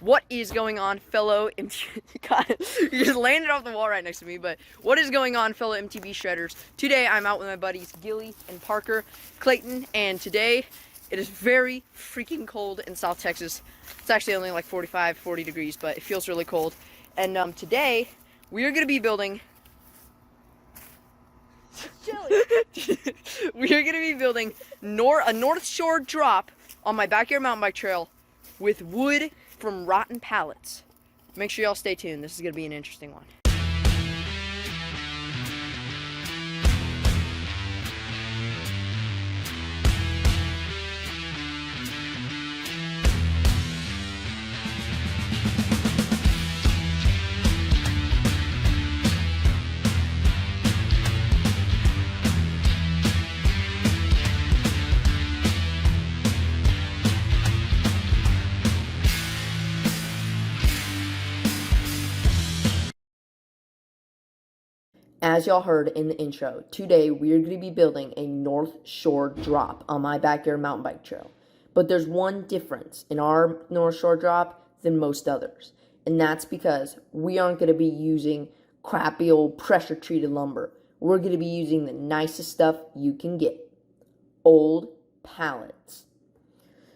What is going on, fellow God, you just landed off the wall right next to me, but what is going on, fellow MTV shredders? Today I'm out with my buddies Ghilly and Parker Clayton, and today it is very freaking cold in South Texas. It's actually only like 45, 40 degrees, but it feels really cold. And today we are going to be building we are going to be building a North Shore drop on my backyard mountain bike trail with wood from rotten pallets. Make sure y'all stay tuned. This is going to be an interesting one. As y'all heard in the intro, today we are going to be building a North Shore drop on my backyard mountain bike trail. But there's one difference in our North Shore drop than most others. And that's because we aren't going to be using crappy old pressure treated lumber. We're going to be using the nicest stuff you can get. Old pallets.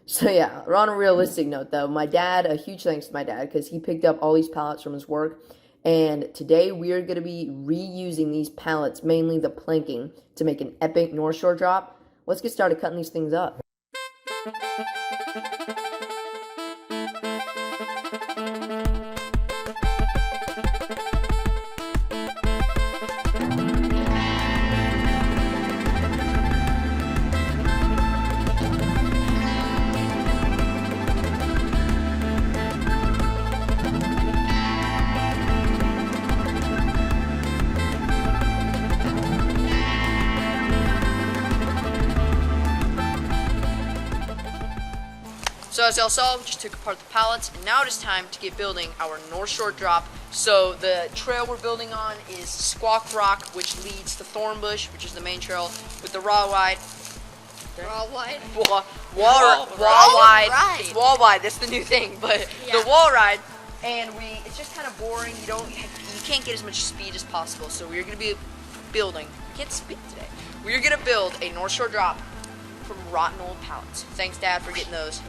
So yeah, on a realistic note though, my dad, a huge thanks to my dad because he picked up all these pallets from his work. And today we are going to be reusing these pallets, mainly the planking, to make an epic North Shore drop. Let's get started cutting these things up. So as y'all saw, we just took apart the pallets, and now it is time to get building our North Shore drop. So the trail we're building on is Squawk Rock, which leads to Thornbush, which is the main trail, with the raw wide. Raw wide? Wall ride. It's wall wide, that's the new thing, but yeah. The wall ride. And it's just kind of boring. You can't get as much speed as possible. So we're gonna be building, I can't speak today. We're gonna build a North Shore drop from rotten old pallets. Thanks, Dad, for getting those.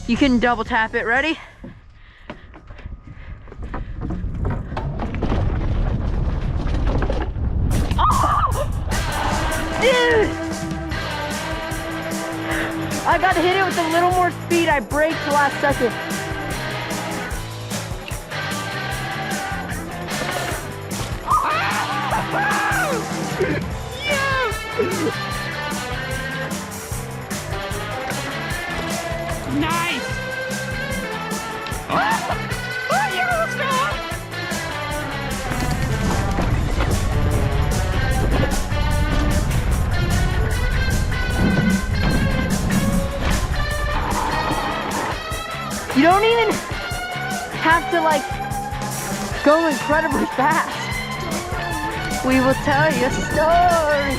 You can double tap it. Ready? Oh! Dude! I got to hit it with a little more speed. I braked the last second. Yeah! Nice! Oh, yeah, let's go! You don't even have to like go incredibly fast. We will tell you a story.